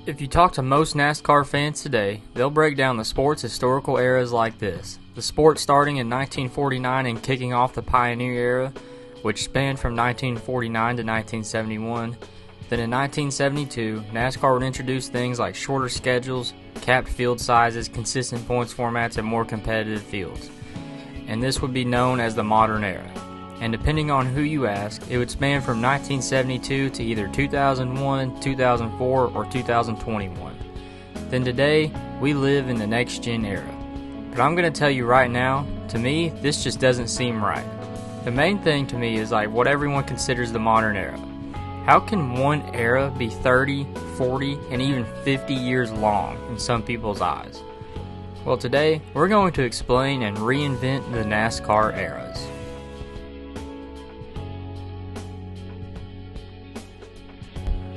If you talk to most NASCAR fans today, they'll break down the sport's historical eras like this. The sport starting in 1949 and kicking off the Pioneer Era, which spanned from 1949 to 1971. Then in 1972, NASCAR would introduce things like shorter schedules, capped field sizes, consistent points formats, and more competitive fields. And this would be known as the modern era. And depending on who you ask, it would span from 1972 to either 2001, 2004, or 2021. Then today, we live in the next-gen era. But I'm going to tell you right now, to me, this just doesn't seem right. The main thing to me is like what everyone considers the modern era. How can one era be 30, 40, and even 50 years long in some people's eyes? Well, today, we're going to explain and reinvent the NASCAR eras.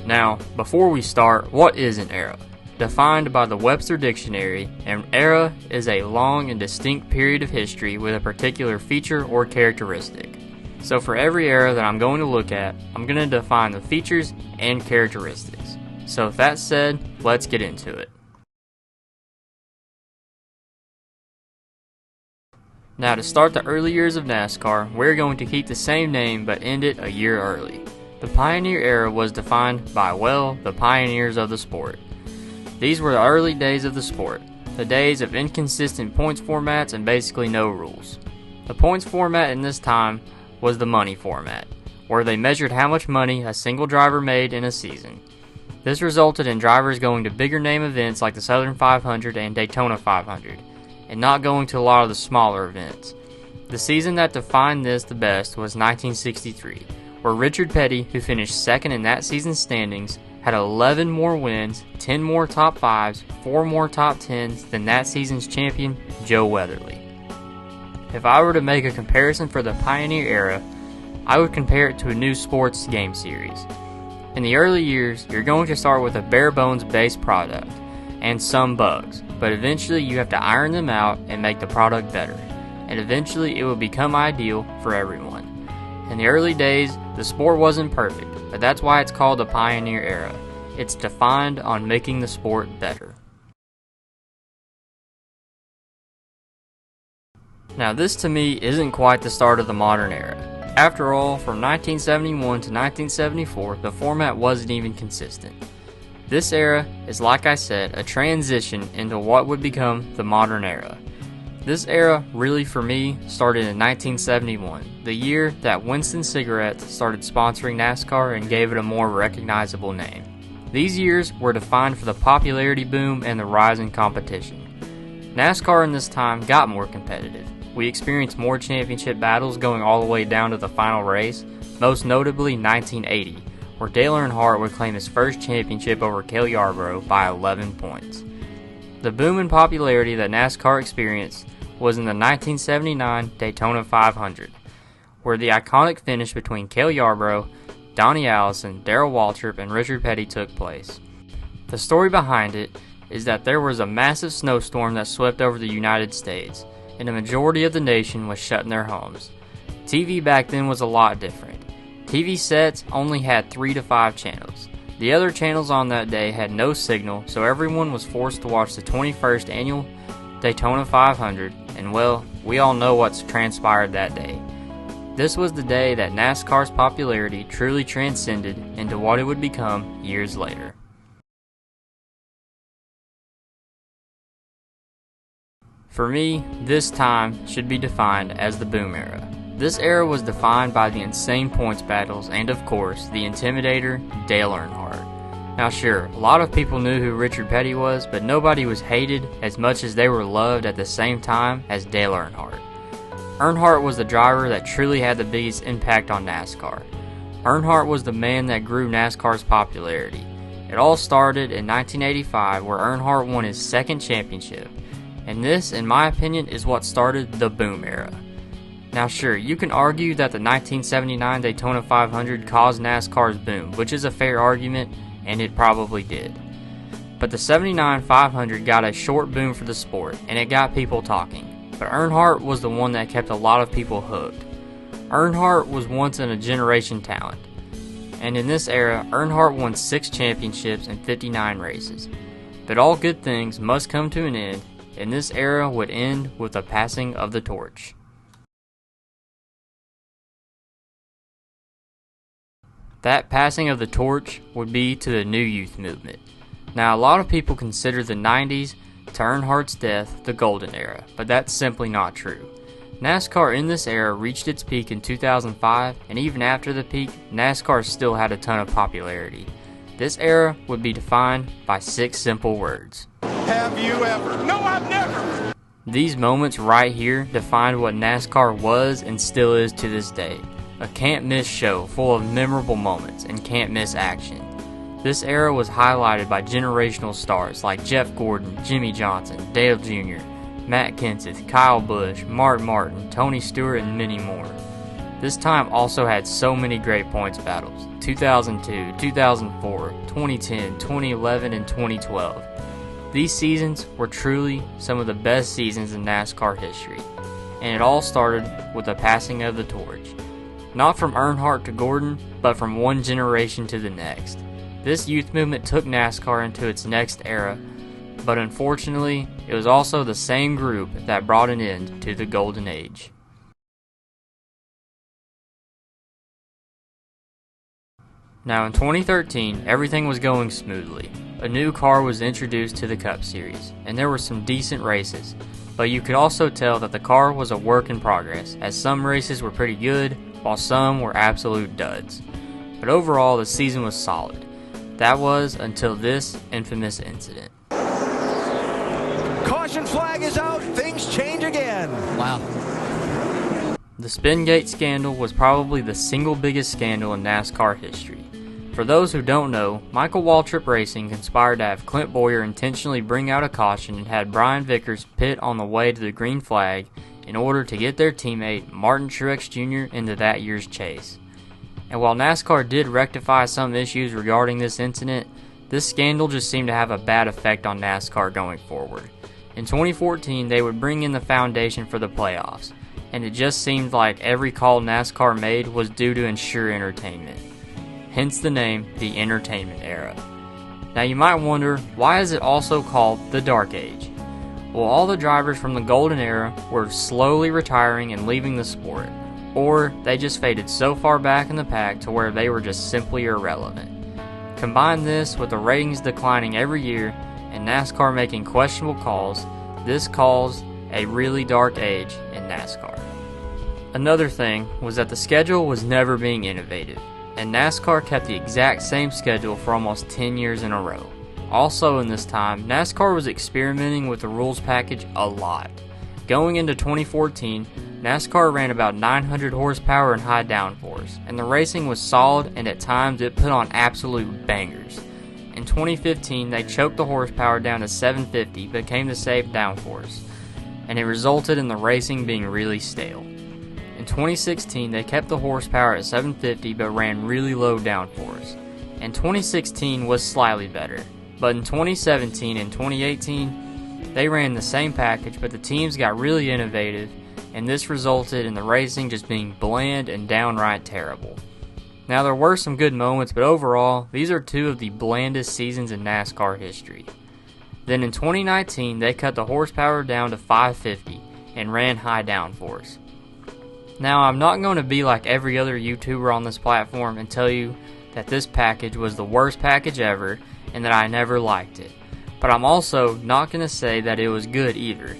Now, before we start, what is an era? Defined by the Webster Dictionary, an era is a long and distinct period of history with a particular feature or characteristic. So for every era that I'm going to look at, I'm going to define the features and characteristics. So with that said, let's get into it. Now to start the early years of NASCAR, we're going to keep the same name but end it a year early. The Pioneer Era was defined by, the pioneers of the sport. These were the early days of the sport, the days of inconsistent points formats and basically no rules. The points format in this time was the money format, where they measured how much money a single driver made in a season. This resulted in drivers going to bigger name events like the Southern 500 and Daytona 500, and not going to a lot of the smaller events. The season that defined this the best was 1963. Where Richard Petty, who finished second in that season's standings, had 11 more wins, 10 more top 5s, 4 more top 10s than that season's champion, Joe Weatherly. If I were to make a comparison for the Pioneer Era, I would compare it to a new sports game series. In the early years, you're going to start with a bare-bones base product and some bugs, but eventually you have to iron them out and make the product better, and eventually it will become ideal for everyone. In the early days, the sport wasn't perfect, but that's why it's called the Pioneer Era. It's defined on making the sport better. Now this to me isn't quite the start of the modern era. After all, from 1971 to 1974, the format wasn't even consistent. This era is, like I said, a transition into what would become the modern era. This era, really for me, started in 1971, the year that Winston Cigarettes started sponsoring NASCAR and gave it a more recognizable name. These years were defined for the popularity boom and the rise in competition. NASCAR in this time got more competitive. We experienced more championship battles going all the way down to the final race, most notably 1980, where Dale Earnhardt would claim his first championship over Cale Yarborough by 11 points. The boom in popularity that NASCAR experienced was in the 1979 Daytona 500, where the iconic finish between Cale Yarborough, Donnie Allison, Darrell Waltrip, and Richard Petty took place. The story behind it is that there was a massive snowstorm that swept over the United States, and a majority of the nation was shut in their homes. TV back then was a lot different. TV sets only had 3 to 5 channels. The other channels on that day had no signal, so everyone was forced to watch the 21st annual Daytona 500, and we all know what's transpired that day. This was the day that NASCAR's popularity truly transcended into what it would become years later. For me, this time should be defined as the boom era. This era was defined by the insane points battles and, of course, the intimidator, Dale Earnhardt. Now sure, a lot of people knew who Richard Petty was, but nobody was hated as much as they were loved at the same time as Dale Earnhardt. Earnhardt was the driver that truly had the biggest impact on NASCAR. Earnhardt was the man that grew NASCAR's popularity. It all started in 1985 where Earnhardt won his second championship, and this, in my opinion, is what started the boom era. Now sure, you can argue that the 1979 Daytona 500 caused NASCAR's boom, which is a fair argument, and it probably did. But the 79 500 got a short boom for the sport, and it got people talking. But Earnhardt was the one that kept a lot of people hooked. Earnhardt was once in a generation talent. and in this era, Earnhardt won 6 championships and 59 races. But all good things must come to an end, and this era would end with the passing of the torch. That passing of the torch would be to the new youth movement. Now, a lot of people consider the 90s to Earnhardt's death the golden era, but that's simply not true. NASCAR in this era reached its peak in 2005, and even after the peak, NASCAR still had a ton of popularity. This era would be defined by 6 simple words. Have you ever? No, I've never! These moments right here defined what NASCAR was and still is to this day. A can't-miss show full of memorable moments and can't-miss action. This era was highlighted by generational stars like Jeff Gordon, Jimmy Johnson, Dale Jr., Matt Kenseth, Kyle Busch, Mark Martin, Tony Stewart, and many more. This time also had so many great points battles: 2002, 2004, 2010, 2011, and 2012. These seasons were truly some of the best seasons in NASCAR history, and it all started with the passing of the torch. Not from Earnhardt to Gordon, but from one generation to the next. This youth movement took NASCAR into its next era, but unfortunately, it was also the same group that brought an end to the golden age. Now in 2013, everything was going smoothly. A new car was introduced to the Cup Series, and there were some decent races, but you could also tell that the car was a work in progress, as some races were pretty good, while some were absolute duds. But overall, the season was solid. That was until this infamous incident. Caution flag is out, things change again. Wow. The Spingate scandal was probably the single biggest scandal in NASCAR history. For those who don't know, Michael Waltrip Racing conspired to have Clint Bowyer intentionally bring out a caution and had Brian Vickers pit on the way to the green flag in order to get their teammate Martin Truex Jr. into that year's chase. And while NASCAR did rectify some issues regarding this incident, this scandal just seemed to have a bad effect on NASCAR going forward. In 2014, they would bring in the foundation for the playoffs, and it just seemed like every call NASCAR made was due to ensure entertainment. Hence the name, the Entertainment Era. Now you might wonder, why is it also called the Dark Age? Well, all the drivers from the Golden Era were slowly retiring and leaving the sport, or they just faded so far back in the pack to where they were just simply irrelevant. Combine this with the ratings declining every year and NASCAR making questionable calls, this caused a really dark age in NASCAR. Another thing was that the schedule was never being innovative, and NASCAR kept the exact same schedule for almost 10 years in a row. Also in this time, NASCAR was experimenting with the rules package a lot. Going into 2014, NASCAR ran about 900 horsepower and high downforce, and the racing was solid, and at times it put on absolute bangers. In 2015, they choked the horsepower down to 750, but became the safe downforce, and it resulted in the racing being really stale. In 2016, they kept the horsepower at 750 but ran really low downforce, and 2016 was slightly better. But in 2017 and 2018, they ran the same package, but the teams got really innovative, and this resulted in the racing just being bland and downright terrible. Now there were some good moments, but overall, these are two of the blandest seasons in NASCAR history. Then in 2019, they cut the horsepower down to 550 and ran high downforce. Now I'm not going to be like every other YouTuber on this platform and tell you that this package was the worst package ever and that I never liked it. But I'm also not going to say that it was good either.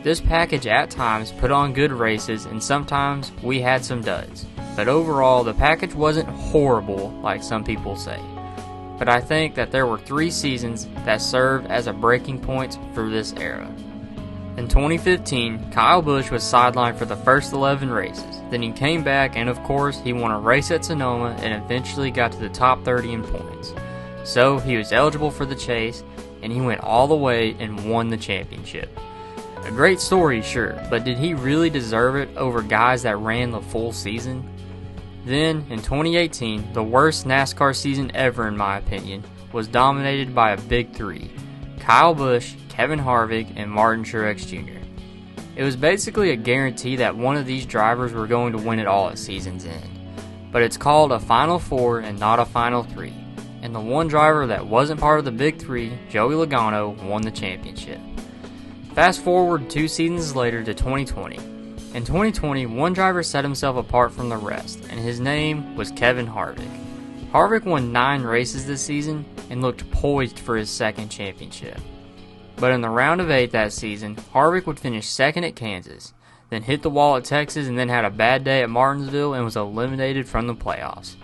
This package at times put on good races and sometimes we had some duds. But overall, the package wasn't horrible like some people say. But I think that there were 3 seasons that served as a breaking point for this era. In 2015, Kyle Busch was sidelined for the first 11 races. Then he came back and of course he won a race at Sonoma and eventually got to the top 30 in points. So he was eligible for the chase and he went all the way and won the championship. A great story, sure, but did he really deserve it over guys that ran the full season? Then, in 2018, the worst NASCAR season ever in my opinion, was dominated by a big 3, Kyle Busch, Kevin Harvick, and Martin Truex Jr. It was basically a guarantee that one of these drivers were going to win it all at season's end. but it's called a Final Four and not a Final Three. And the one driver that wasn't part of the Big Three, Joey Logano, won the championship. Fast forward 2 seasons later to 2020. In 2020, one driver set himself apart from the rest, and his name was Kevin Harvick. Harvick won 9 races this season and looked poised for his second championship. But in the round of 8 that season, Harvick would finish second at Kansas, then hit the wall at Texas, and then had a bad day at Martinsville and was eliminated from the playoffs.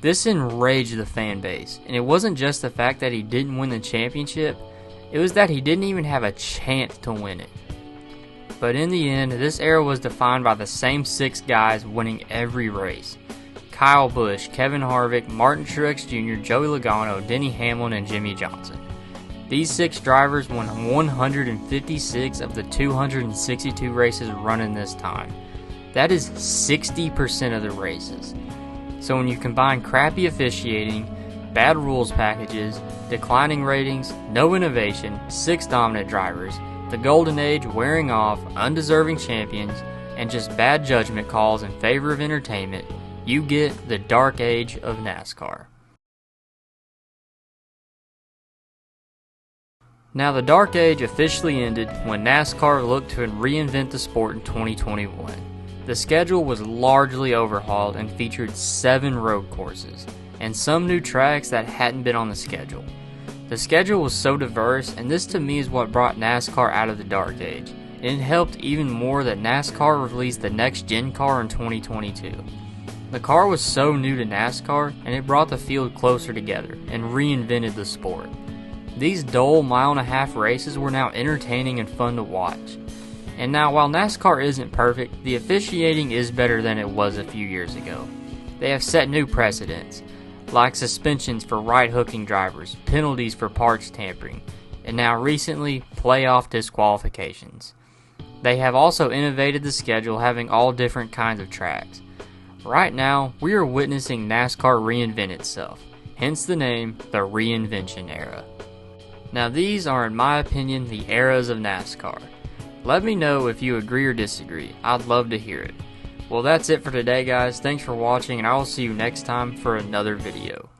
This enraged the fan base, and it wasn't just the fact that he didn't win the championship, it was that he didn't even have a chance to win it. But in the end, this era was defined by the same 6 guys winning every race. Kyle Busch, Kevin Harvick, Martin Truex Jr., Joey Logano, Denny Hamlin, and Jimmy Johnson. These 6 drivers won 156 of the 262 races run in this time. That is 60% of the races. So when you combine crappy officiating, bad rules packages, declining ratings, no innovation, 6 dominant drivers, the golden age wearing off, undeserving champions, and just bad judgment calls in favor of entertainment, you get the dark age of NASCAR. Now the dark age officially ended when NASCAR looked to reinvent the sport in 2021. The schedule was largely overhauled and featured 7 road courses, and some new tracks that hadn't been on the schedule. The schedule was so diverse, and this to me is what brought NASCAR out of the dark age. And it helped even more that NASCAR released the next gen car in 2022. The car was so new to NASCAR, and it brought the field closer together and reinvented the sport. These dull mile-and-a-half races were now entertaining and fun to watch. And now, while NASCAR isn't perfect, the officiating is better than it was a few years ago. They have set new precedents, like suspensions for right-hooking drivers, penalties for parts tampering, and now recently, playoff disqualifications. They have also innovated the schedule, having all different kinds of tracks. Right now, we are witnessing NASCAR reinvent itself, hence the name, the Reinvention Era. Now these are, in my opinion, the eras of NASCAR. Let me know if you agree or disagree. I'd love to hear it. Well, that's it for today, guys. Thanks for watching, and I will see you next time for another video.